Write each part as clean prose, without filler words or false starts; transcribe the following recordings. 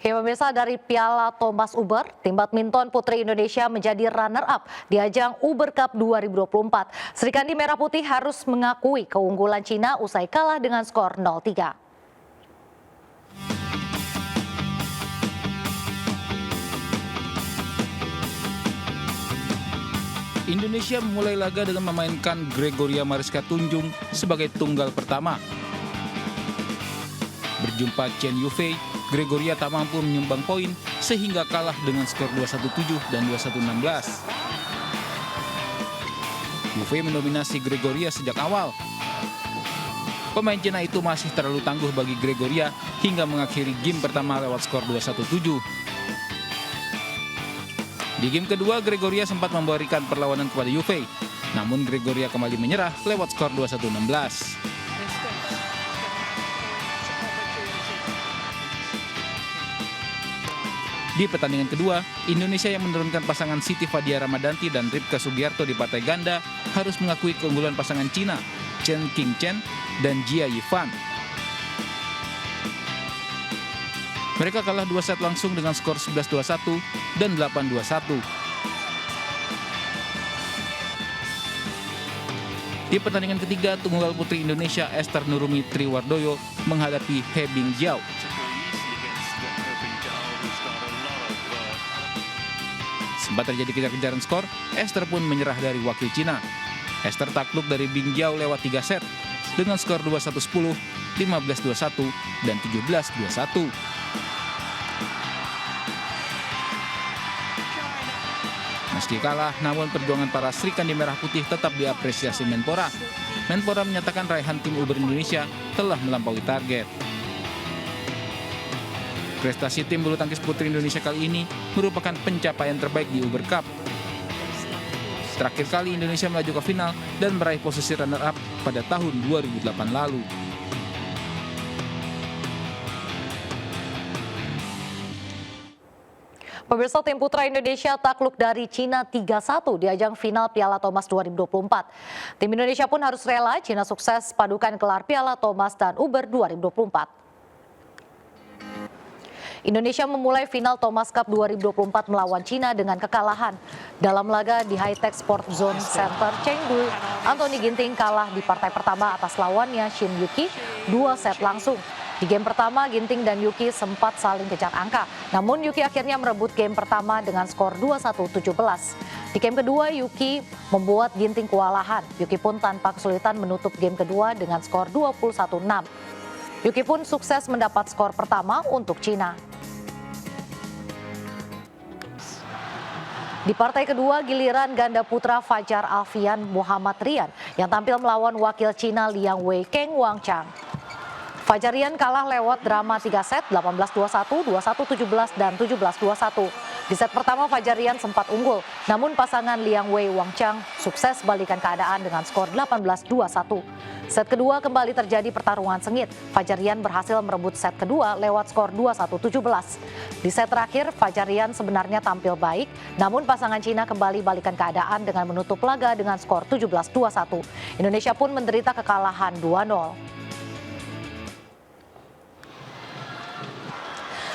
Ya pemirsa, dari Piala Thomas Uber, tim badminton putri Indonesia menjadi runner-up di ajang Uber Cup 2024. Sri Kandi Merah Putih harus mengakui keunggulan Cina usai kalah dengan skor 0-3. Indonesia memulai laga dengan memainkan Gregoria Mariska Tunjung sebagai tunggal pertama. Berjumpa Chen Yufei, Gregoria tak mampu menyumbang poin sehingga kalah dengan skor 2-17 dan 2-16. Yufei mendominasi Gregoria sejak awal. Pemain Cina itu masih terlalu tangguh bagi Gregoria hingga mengakhiri game pertama lewat skor 2-17. Di game kedua, Gregoria sempat memberikan perlawanan kepada Yufei, namun Gregoria kembali menyerah lewat skor 2-16. Di pertandingan kedua, Indonesia yang menurunkan pasangan Siti Fadia Ramadanti dan Ripka Sugiarto di partai ganda harus mengakui keunggulan pasangan Cina, Chen Qingchen dan Jia Yifan. Mereka kalah 2 set langsung dengan skor 11-21 dan 8-21. Di pertandingan ketiga, tunggal putri Indonesia Esther Nurumi Triwardoyo menghadapi He Bingjiao. Sempat terjadi kejar-kejaran skor, Esther pun menyerah dari wakil Cina. Esther takluk dari Bingjiao lewat 3 set dengan skor 21-10, 15-21, dan 17-21. Meski kalah, namun perjuangan para Sri Kandi Merah Putih tetap diapresiasi Menpora. Menpora menyatakan raihan tim Uber Indonesia telah melampaui target. Prestasi tim bulu tangkis putri Indonesia kali ini merupakan pencapaian terbaik di Uber Cup. Terakhir kali Indonesia melaju ke final dan meraih posisi runner-up pada tahun 2008 lalu. Pemirsa, tim putra Indonesia takluk dari Cina 3-1 di ajang final Piala Thomas 2024. Tim Indonesia pun harus rela Cina sukses padukan gelar Piala Thomas dan Uber 2024. Indonesia memulai final Thomas Cup 2024 melawan Cina dengan kekalahan. Dalam laga di High Tech Sport Zone Center Chengdu, Anthony Ginting kalah di partai pertama atas lawannya Shin Yuki 2 set langsung. Di game pertama, Ginting dan Yuki sempat saling kejar angka. Namun Yuki akhirnya merebut game pertama dengan skor 21-17. Di game kedua, Yuki membuat Ginting kewalahan. Yuki pun tanpa kesulitan menutup game kedua dengan skor 21-6. Yuki pun sukses mendapat skor pertama untuk Cina. Di partai kedua, giliran ganda putra Fajar Alfian Muhammad Rian yang tampil melawan wakil Cina Liang Wei Keng Wangchang. Fajar Rian kalah lewat drama 3 set, 18-21, 21-17, dan 17-21. Di set pertama Fajar Rian sempat unggul, namun pasangan Liang Wei Wangchang sukses balikan keadaan dengan skor 18-21. Set kedua kembali terjadi pertarungan sengit. Fajar Rian berhasil merebut set kedua lewat skor 21-17. Di set terakhir, Fajar Rian sebenarnya tampil baik, namun pasangan Cina kembali balikan keadaan dengan menutup laga dengan skor 17-21. Indonesia pun menderita kekalahan 2-0.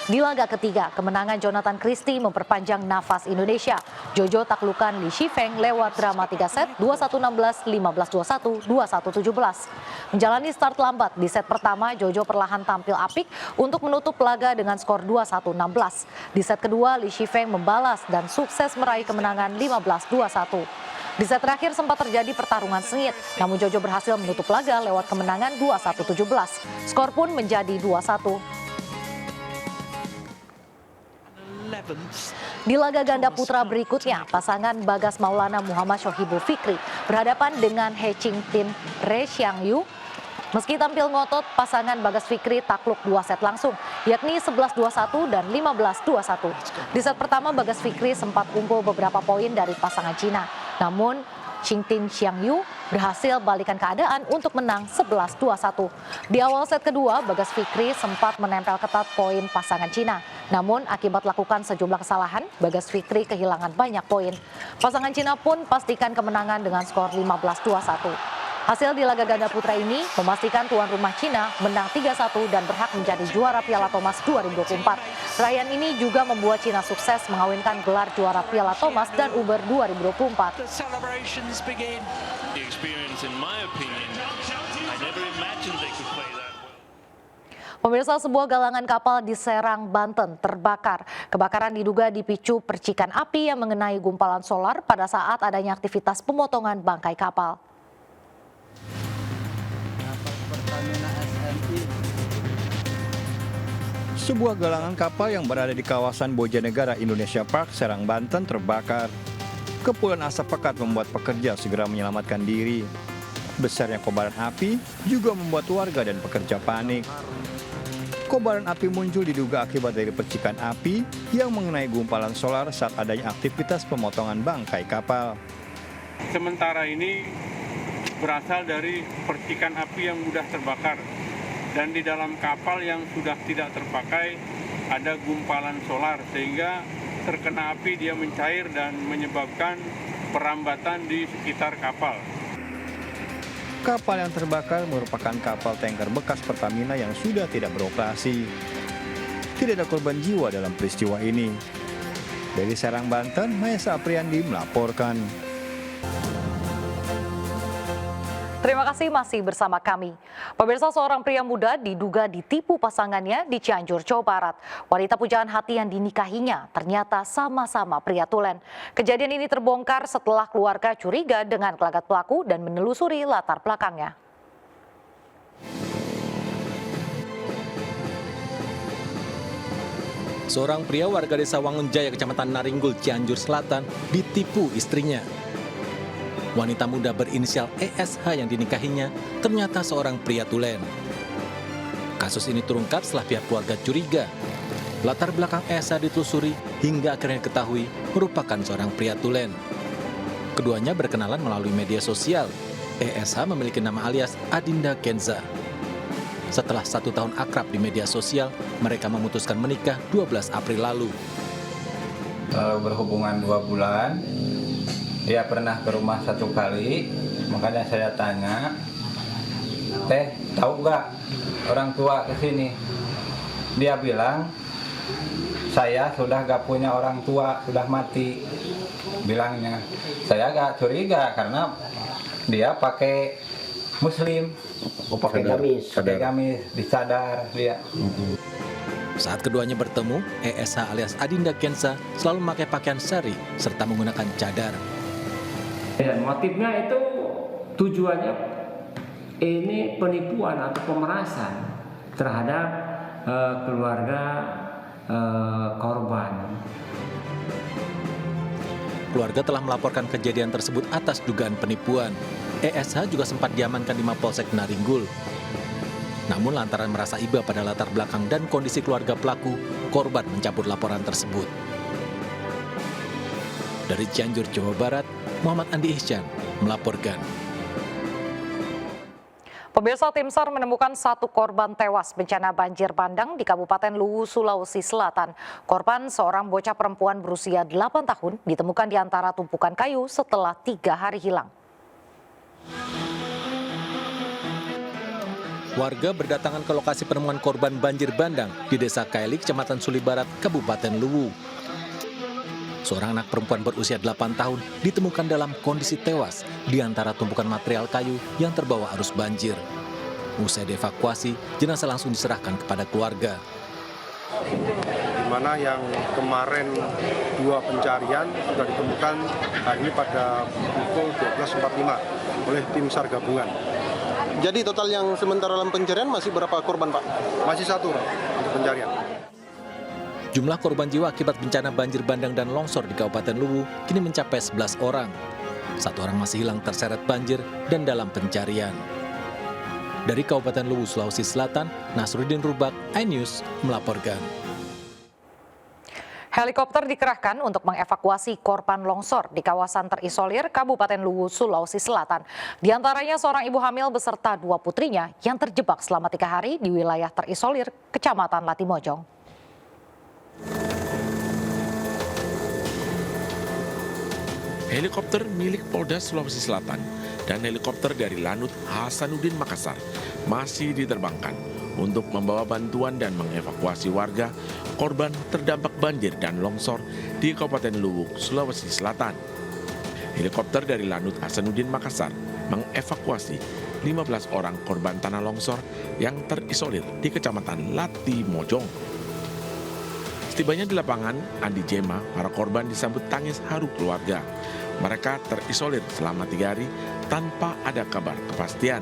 Di laga ketiga, kemenangan Jonathan Christie memperpanjang nafas Indonesia. Jojo taklukan Li Shifeng lewat drama 3 set, 21-16, 15-21, 21-17. Menjalani start lambat di set pertama, Jojo perlahan tampil apik untuk menutup laga dengan skor 21-16. Di set kedua, Li Shifeng membalas dan sukses meraih kemenangan 15-21. Di set terakhir sempat terjadi pertarungan sengit, namun Jojo berhasil menutup laga lewat kemenangan 21-17. Skor pun menjadi 2-1. Di laga ganda putra berikutnya, pasangan Bagas Maulana Muhammad Shohibul Fikri berhadapan dengan He Qingtin Re Xiangyu. Meski tampil ngotot, pasangan Bagas Fikri takluk 2 set langsung, yakni 11-21 dan 15-21. Di set pertama, Bagas Fikri sempat unggul beberapa poin dari pasangan Cina. Namun, Qingtin Xiangyu berhasil balikan keadaan untuk menang 11-21. Di awal set kedua, Bagas Fikri sempat menempel ketat poin pasangan Cina. Namun akibat lakukan sejumlah kesalahan, Bagas Fikri kehilangan banyak poin. Pasangan Cina pun pastikan kemenangan dengan skor 15-21. Hasil di laga ganda putra ini memastikan tuan rumah Cina menang 3-1 dan berhak menjadi juara Piala Thomas 2024. Raihan ini juga membuat Cina sukses mengawinkan gelar juara Piala Thomas dan Uber 2024. Pemirsa, sebuah galangan kapal di Serang, Banten terbakar. Kebakaran diduga dipicu percikan api yang mengenai gumpalan solar pada saat adanya aktivitas pemotongan bangkai kapal. Sebuah galangan kapal yang berada di kawasan Bojanegara Indonesia Park, Serang, Banten terbakar. Kepulan asap pekat membuat pekerja segera menyelamatkan diri. Besarnya kobaran api juga membuat warga dan pekerja panik. Kobaran api muncul diduga akibat dari percikan api yang mengenai gumpalan solar saat adanya aktivitas pemotongan bangkai kapal. Sementara ini berasal dari percikan api yang mudah terbakar, dan di dalam kapal yang sudah tidak terpakai ada gumpalan solar sehingga terkena api dia mencair dan menyebabkan perambatan di sekitar kapal. Kapal yang terbakar merupakan kapal tanker bekas Pertamina yang sudah tidak beroperasi. Tidak ada korban jiwa dalam peristiwa ini. Dari Serang, Banten, Maesa Apriandi melaporkan. Terima kasih masih bersama kami. Pemirsa, seorang pria muda diduga ditipu pasangannya di Cianjur, Jawa Barat. Wanita pujaan hati yang dinikahinya ternyata sama-sama pria tulen. Kejadian ini terbongkar setelah keluarga curiga dengan gelagat pelaku dan menelusuri latar belakangnya. Seorang pria warga desa Wangunjaya, Kecamatan Naringgul, Cianjur Selatan, ditipu istrinya. Wanita muda berinisial ESH yang dinikahinya ternyata seorang pria tulen. Kasus ini terungkap setelah pihak keluarga curiga. Latar belakang ESH ditelusuri hingga akhirnya diketahui merupakan seorang pria tulen. Keduanya berkenalan melalui media sosial. ESH memiliki nama alias Adinda Kenza. Setelah 1 tahun akrab di media sosial, mereka memutuskan menikah 12 April lalu. Berhubungan 2 bulan, dia pernah ke rumah 1 kali, makanya saya tanya, "Teh, tahu nggak orang tua ke sini?" Dia bilang, "Saya sudah nggak punya orang tua, sudah mati." Bilangnya, saya nggak curiga karena dia pakai Muslim, pakai gamis, disadar dia. Saat keduanya bertemu, ESH alias Adinda Kenza selalu memakai pakaian sari serta menggunakan cadar. Ya, motifnya itu tujuannya ini penipuan atau pemerasan terhadap keluarga korban. Keluarga telah melaporkan kejadian tersebut atas dugaan penipuan. ESH juga sempat diamankan di Mapolsek Naringgul. Namun lantaran merasa iba pada latar belakang dan kondisi keluarga pelaku, korban mencabut laporan tersebut. Dari Cianjur, Jawa Barat, Muhammad Andi Ihsan melaporkan. Pemirsa, tim SAR menemukan 1 korban tewas bencana banjir bandang di Kabupaten Luwu, Sulawesi Selatan. Korban, seorang bocah perempuan berusia 8 tahun, ditemukan di antara tumpukan kayu setelah 3 hari hilang. Warga berdatangan ke lokasi penemuan korban banjir bandang di Desa Kaili, Kecamatan Suli Barat, Kabupaten Luwu. Seorang anak perempuan berusia 8 tahun ditemukan dalam kondisi tewas di antara tumpukan material kayu yang terbawa arus banjir. Usai dievakuasi, jenazah langsung diserahkan kepada keluarga. Di mana yang kemarin 2 pencarian sudah ditemukan hari ini pada pukul 12.45 oleh tim SAR gabungan. Jadi total yang sementara dalam pencarian masih berapa korban, Pak? Masih 1 untuk pencarian. Jumlah korban jiwa akibat bencana banjir bandang dan longsor di Kabupaten Luwu kini mencapai 11 orang. 1 orang masih hilang terseret banjir dan dalam pencarian. Dari Kabupaten Luwu, Sulawesi Selatan, Nasruddin Rubak, iNews melaporkan. Helikopter dikerahkan untuk mengevakuasi korban longsor di kawasan terisolir Kabupaten Luwu, Sulawesi Selatan. Di antaranya seorang ibu hamil beserta 2 putrinya yang terjebak selama 3 hari di wilayah terisolir Kecamatan Latimojong. Helikopter milik Polda Sulawesi Selatan dan helikopter dari Lanut Hasanuddin Makassar masih diterbangkan untuk membawa bantuan dan mengevakuasi warga korban terdampak banjir dan longsor di Kabupaten Luwuk, Sulawesi Selatan. Helikopter dari Lanut Hasanuddin Makassar mengevakuasi 15 orang korban tanah longsor yang terisolir di Kecamatan Lati Mojong. Setibanya di lapangan, Andi Jema, para korban disambut tangis haru keluarga. Mereka terisolir selama 3 hari tanpa ada kabar kepastian.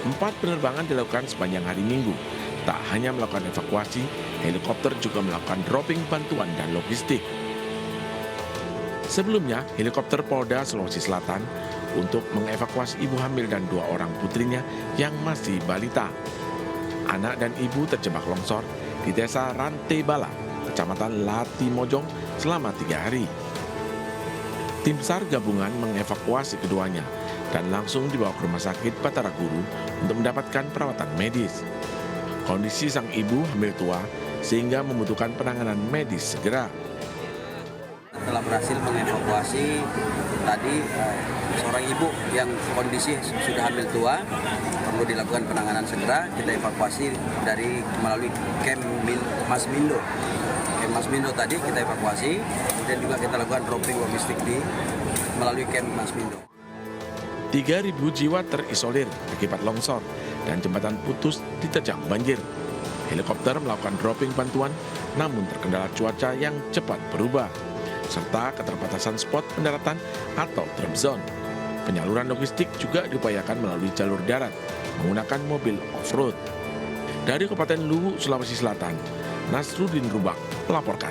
4 penerbangan dilakukan sepanjang hari Minggu. Tak hanya melakukan evakuasi, helikopter juga melakukan dropping bantuan dan logistik. Sebelumnya, helikopter Polda Sulawesi Selatan untuk mengevakuasi ibu hamil dan 2 orang putrinya yang masih balita. Anak dan ibu terjebak longsor di desa Rantai Bala, Kecamatan Lati Mojong selama 3 hari. Tim SAR gabungan mengevakuasi keduanya dan langsung dibawa ke Rumah Sakit Batara Guru untuk mendapatkan perawatan medis. Kondisi sang ibu hamil tua sehingga membutuhkan penanganan medis segera. Telah berhasil mengevakuasi tadi seorang ibu yang kondisi sudah hamil tua, perlu dilakukan penanganan segera. Kita evakuasi melalui Camp Masmindo. Camp Masmindo tadi kita evakuasi, kemudian juga kita lakukan dropping logistik melalui Camp Masmindo. 3.000 jiwa terisolir akibat longsor dan jembatan putus diterjang banjir. Helikopter melakukan dropping bantuan, namun terkendala cuaca yang cepat berubah, serta keterbatasan spot pendaratan atau drop zone. Penyaluran logistik juga diupayakan melalui jalur darat menggunakan mobil off-road. Dari Kabupaten Luwu, Sulawesi Selatan, Nasruddin Rubak melaporkan.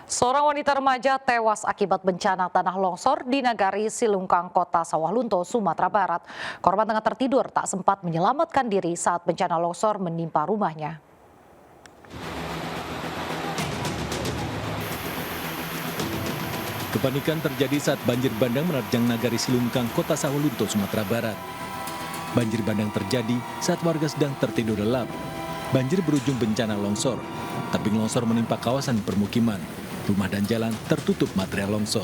Seorang wanita remaja tewas akibat bencana tanah longsor di Nagari Silungkang, Kota Sawah Lunto, Sumatera Barat. Korban tengah tertidur tak sempat menyelamatkan diri saat bencana longsor menimpa rumahnya. Kepanikan terjadi saat banjir bandang menerjang Nagari Silungkang, Kota Sawah Lunto, Sumatera Barat. Banjir bandang terjadi saat warga sedang tertidur lelap. Banjir berujung bencana longsor. Tebing longsor menimpa kawasan permukiman. Rumah dan jalan tertutup material longsor.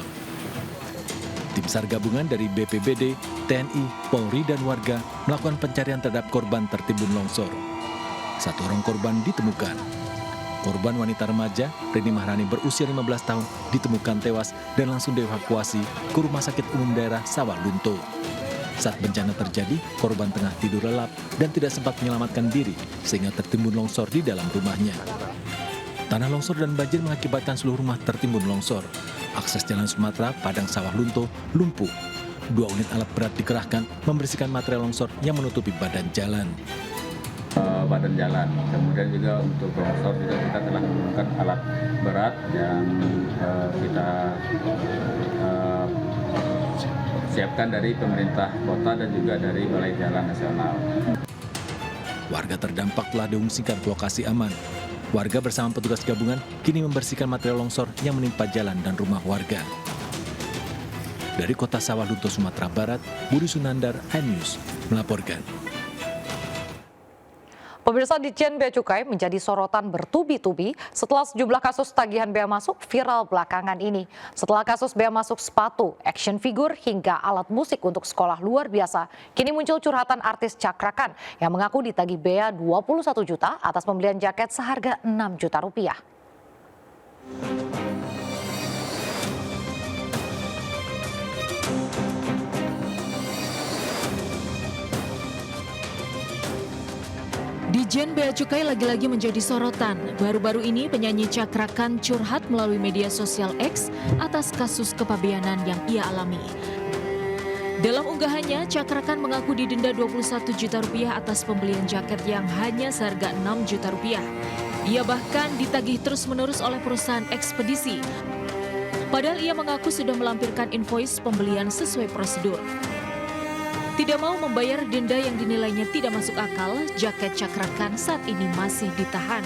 Tim SAR gabungan dari BPBD, TNI, Polri, dan warga melakukan pencarian terhadap korban tertimbun longsor. 1 orang korban ditemukan. Korban wanita remaja, Rini Mahrani berusia 15 tahun, ditemukan tewas dan langsung dievakuasi ke Rumah Sakit Umum Daerah Sawah Lunto. Saat bencana terjadi, korban tengah tidur lelap dan tidak sempat menyelamatkan diri sehingga tertimbun longsor di dalam rumahnya. Tanah longsor dan banjir mengakibatkan seluruh rumah tertimbun longsor. Akses jalan Sumatera, Padang Sawah Lunto, lumpuh. 2 unit alat berat dikerahkan membersihkan material longsor yang menutupi badan jalan. Badan jalan. Kemudian juga untuk longsor juga kita telah menggunakan alat berat yang kita siapkan dari pemerintah kota dan juga dari Balai Jalan Nasional. Warga terdampak telah diungsikan ke lokasi aman. Warga bersama petugas gabungan kini membersihkan material longsor yang menimpa jalan dan rumah warga. Dari Kota Sawah Lunto, Sumatera Barat, Budi Sunandar, iNews melaporkan. Pemirsa, Ditjen Bea Cukai menjadi sorotan bertubi-tubi setelah sejumlah kasus tagihan bea masuk viral belakangan ini. Setelah kasus bea masuk sepatu, action figure, hingga alat musik untuk sekolah luar biasa, kini muncul curhatan artis Cakrakan yang mengaku ditagih bea 21 juta atas pembelian jaket seharga 6 juta rupiah. Ditjen Bea Cukai lagi-lagi menjadi sorotan. Baru-baru ini penyanyi Cakrakan curhat melalui media sosial X atas kasus kepabeanan yang ia alami. Dalam unggahannya, Cakrakan mengaku didenda 21 juta rupiah atas pembelian jaket yang hanya seharga 6 juta rupiah. Ia bahkan ditagih terus-menerus oleh perusahaan ekspedisi. Padahal ia mengaku sudah melampirkan invoice pembelian sesuai prosedur. Tidak mau membayar denda yang dinilainya tidak masuk akal, jaket Cakrakan saat ini masih ditahan.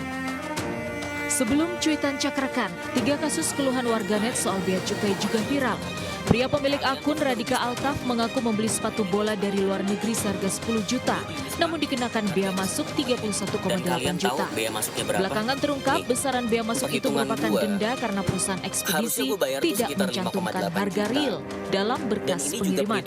Sebelum cuitan Cakrakan, 3 kasus keluhan warganet soal bea cukai juga viral. Pria pemilik akun Radika Altaf mengaku membeli sepatu bola dari luar negeri seharga 10 juta, namun dikenakan bea masuk 31,8 juta. Belakangan terungkap besaran bea masuk itu merupakan denda karena perusahaan ekspedisi tidak mencantumkan harga real dalam berkas pengiriman.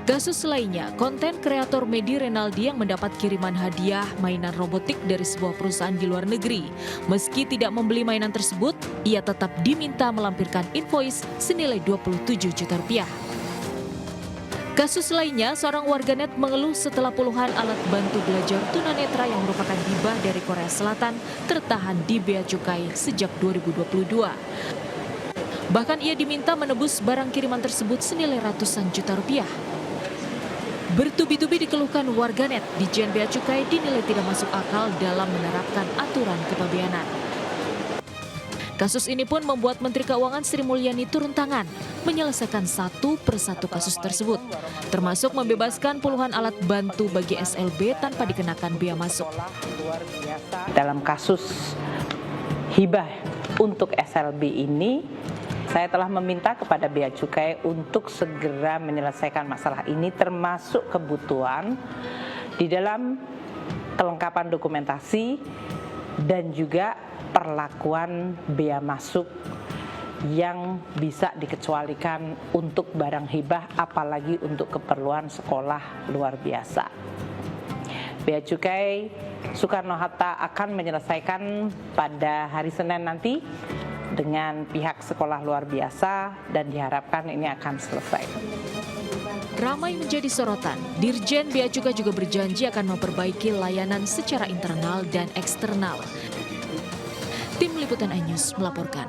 Kasus lainnya, konten kreator Medi Renaldi yang mendapat kiriman hadiah mainan robotik dari sebuah perusahaan di luar negeri. Meski tidak membeli mainan tersebut, ia tetap diminta melampirkan invoice senilai 27 juta rupiah. Kasus lainnya, seorang warganet mengeluh setelah puluhan alat bantu belajar tunanetra yang merupakan hibah dari Korea Selatan tertahan di bea cukai sejak 2022. Bahkan ia diminta menebus barang kiriman tersebut senilai ratusan juta rupiah. Bertubi-tubi dikeluhkan warganet, Ditjen Bea Cukai dinilai tidak masuk akal dalam menerapkan aturan kepabeanan. Kasus ini pun membuat Menteri Keuangan Sri Mulyani turun tangan menyelesaikan satu persatu kasus tersebut, termasuk membebaskan puluhan alat bantu bagi SLB tanpa dikenakan bea masuk. Dalam kasus hibah untuk SLB ini, saya telah meminta kepada Bea Cukai untuk segera menyelesaikan masalah ini, termasuk kebutuhan di dalam kelengkapan dokumentasi dan juga perlakuan bea masuk yang bisa dikecualikan untuk barang hibah, apalagi untuk keperluan sekolah luar biasa. Bea Cukai Soekarno-Hatta akan menyelesaikan pada hari Senin nanti dengan pihak sekolah luar biasa dan diharapkan ini akan selesai. Ramai menjadi sorotan, Dirjen Bea Cukai juga berjanji akan memperbaiki layanan secara internal dan eksternal. Tim Liputan iNews melaporkan.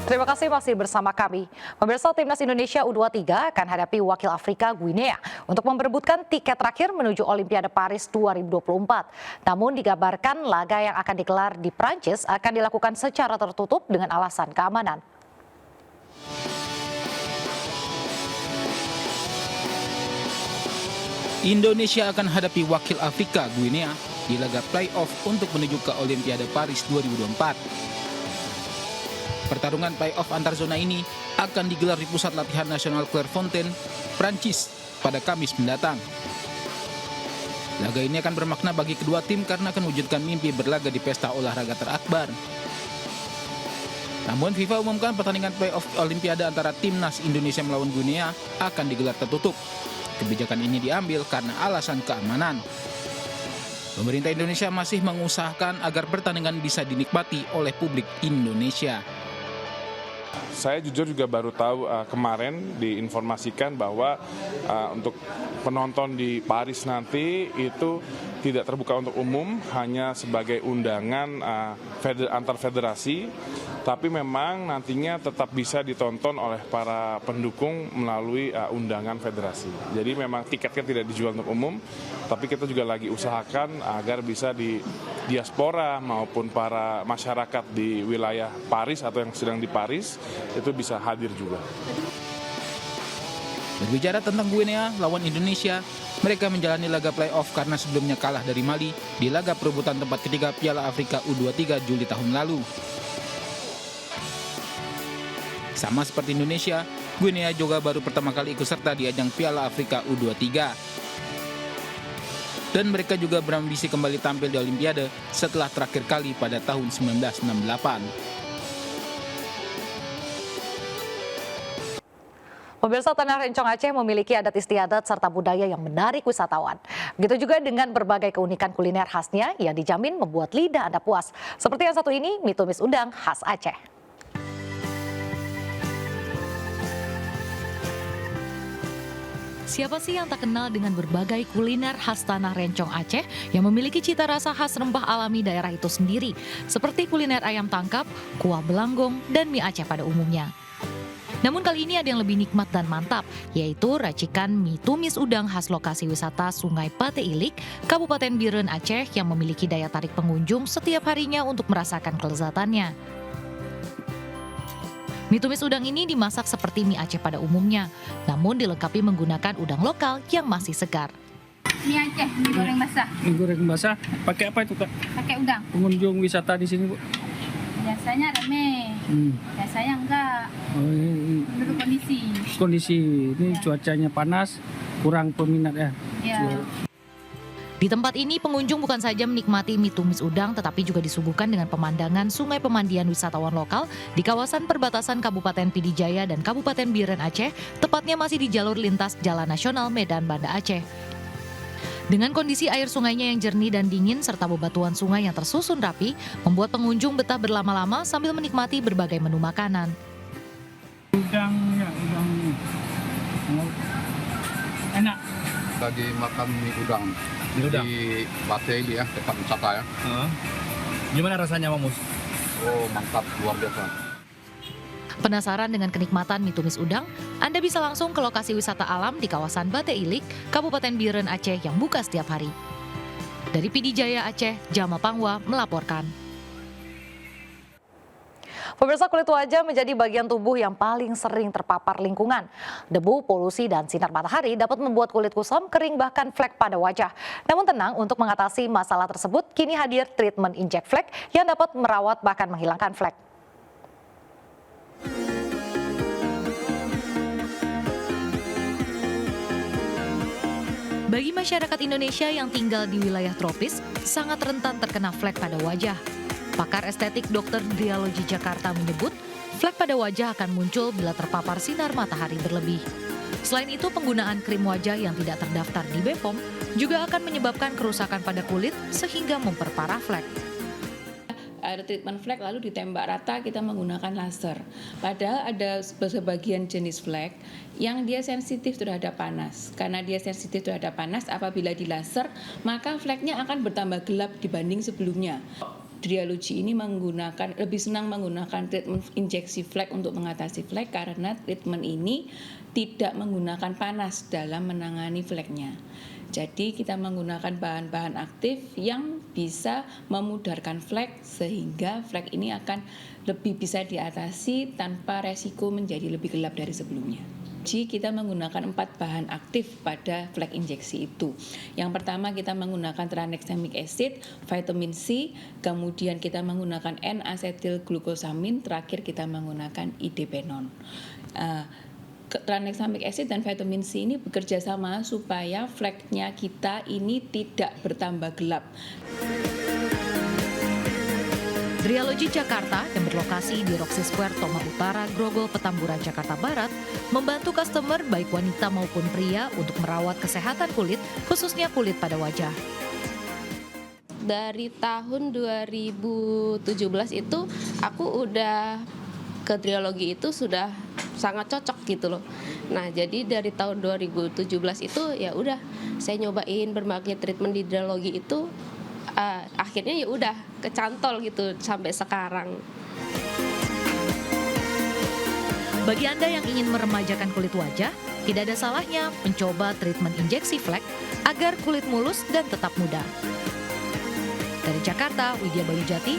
Terima kasih masih bersama kami. Pemirsa, Timnas Indonesia U23 akan hadapi wakil Afrika Guinea untuk memperebutkan tiket terakhir menuju Olimpiade Paris 2024. Namun dikabarkan laga yang akan digelar di Prancis akan dilakukan secara tertutup dengan alasan keamanan. Indonesia akan hadapi wakil Afrika Guinea di laga play-off untuk menuju ke Olimpiade Paris 2024. Pertarungan play-off antar zona ini akan digelar di Pusat Latihan Nasional Clairefontaine, Prancis pada Kamis mendatang. Laga ini akan bermakna bagi kedua tim karena akan mewujudkan mimpi berlaga di pesta olahraga terakbar. Namun FIFA umumkan pertandingan play-off Olimpiade antara Timnas Indonesia melawan Guinea akan digelar tertutup. Kebijakan ini diambil karena alasan keamanan. Pemerintah Indonesia masih mengusahakan agar pertandingan bisa dinikmati oleh publik Indonesia. Saya jujur juga baru tahu kemarin diinformasikan bahwa untuk penonton di Paris nanti itu tidak terbuka untuk umum, hanya sebagai undangan antar federasi, tapi memang nantinya tetap bisa ditonton oleh para pendukung melalui undangan federasi. Jadi memang tiketnya tidak dijual untuk umum, tapi kita juga lagi usahakan agar bisa di diaspora maupun para masyarakat di wilayah Paris atau yang sedang di Paris itu bisa hadir juga. Berbicara tentang Guinea lawan Indonesia, mereka menjalani laga play-off karena sebelumnya kalah dari Mali di laga perebutan tempat ketiga Piala Afrika U23 Juli tahun lalu. Sama seperti Indonesia, Guinea juga baru pertama kali ikut serta di ajang Piala Afrika U23. Dan mereka juga berambisi kembali tampil di Olimpiade setelah terakhir kali pada tahun 1968. Pemirsa, Tanah Rencong Aceh memiliki adat istiadat serta budaya yang menarik wisatawan. Begitu juga dengan berbagai keunikan kuliner khasnya yang dijamin membuat lidah Anda puas. Seperti yang satu ini, mie tumis udang khas Aceh. Siapa sih yang tak kenal dengan berbagai kuliner khas Tanah Rencong Aceh yang memiliki cita rasa khas rempah alami daerah itu sendiri, seperti kuliner ayam tangkap, kuah belanggong, dan mie Aceh pada umumnya. Namun kali ini ada yang lebih nikmat dan mantap, yaitu racikan mie tumis udang khas lokasi wisata Sungai Pate Ilik, Kabupaten Biren, Aceh yang memiliki daya tarik pengunjung setiap harinya untuk merasakan kelezatannya. Mie tumis udang ini dimasak seperti mie Aceh pada umumnya, namun dilengkapi menggunakan udang lokal yang masih segar. Mie Aceh, mie goreng basah. Mie goreng basah, pakai apa itu Kak? Pakai udang. Pengunjung wisata di sini Bu? Biasanya rame, biasanya enggak. Menurut Kondisi ini cuacanya panas, kurang peminat ya. Di tempat ini pengunjung bukan saja menikmati mie tumis udang tetapi juga disuguhkan dengan pemandangan sungai pemandian wisatawan lokal di kawasan perbatasan Kabupaten Pd Jaya dan Kabupaten Biren Aceh, tepatnya masih di jalur lintas Jalan Nasional Medan Banda Aceh. Dengan kondisi air sungainya yang jernih dan dingin serta bebatuan sungai yang tersusun rapi, membuat pengunjung betah berlama-lama sambil menikmati berbagai menu makanan. Udang enak. Lagi makan mie udang di Bate ini ya, tempat wisata ya. Gimana rasanya, Mamus? Oh, mantap, luar biasa. Penasaran dengan kenikmatan mie tumis udang? Anda bisa langsung ke lokasi wisata alam di kawasan Bate Ilik, Kabupaten Biren Aceh yang buka setiap hari. Dari Pd Jaya Aceh, Jamal Pangwa melaporkan. Pemirsa, kulit wajah menjadi bagian tubuh yang paling sering terpapar lingkungan. Debu, polusi, dan sinar matahari dapat membuat kulit kusam, kering, bahkan flek pada wajah. Namun tenang, untuk mengatasi masalah tersebut, kini hadir treatment inject flek yang dapat merawat bahkan menghilangkan flek. Bagi masyarakat Indonesia yang tinggal di wilayah tropis, sangat rentan terkena flek pada wajah. Pakar estetik Dr. Drialogy Jakarta menyebut, flek pada wajah akan muncul bila terpapar sinar matahari berlebih. Selain itu, penggunaan krim wajah yang tidak terdaftar di BPOM juga akan menyebabkan kerusakan pada kulit sehingga memperparah flek. Ada treatment flek lalu ditembak rata kita menggunakan laser. Padahal ada sebagian jenis flek yang dia sensitif terhadap panas. Karena dia sensitif terhadap panas, apabila di laser maka fleknya akan bertambah gelap dibanding sebelumnya. Drialogy ini lebih senang menggunakan treatment injeksi flek untuk mengatasi flek karena treatment ini tidak menggunakan panas dalam menangani fleknya. Jadi kita menggunakan bahan-bahan aktif yang bisa memudarkan flek sehingga flek ini akan lebih bisa diatasi tanpa resiko menjadi lebih gelap dari sebelumnya. Jadi kita menggunakan 4 bahan aktif pada flek injeksi itu. Yang pertama kita menggunakan tranexamic acid, vitamin C, kemudian kita menggunakan N-asetilglukosamin, terakhir kita menggunakan idepenon. Tranexamic acid dan vitamin C ini bekerja sama supaya fleknya kita ini tidak bertambah gelap. Drialogy Jakarta yang berlokasi di Roxy Square, Toma Utara, Grogol, Petamburan, Jakarta Barat, membantu customer baik wanita maupun pria untuk merawat kesehatan kulit, khususnya kulit pada wajah. Dari tahun 2017 itu aku udah ke Drialogy itu sudah sangat cocok gitu loh. Nah, jadi dari tahun 2017 itu ya udah saya nyobain berbagai treatment di Drialogy itu. Akhirnya ya udah kecantol gitu sampai sekarang. Bagi Anda yang ingin meremajakan kulit wajah, tidak ada salahnya mencoba treatment injeksi flek agar kulit mulus dan tetap muda. Dari Jakarta, Widya Bayu Jati,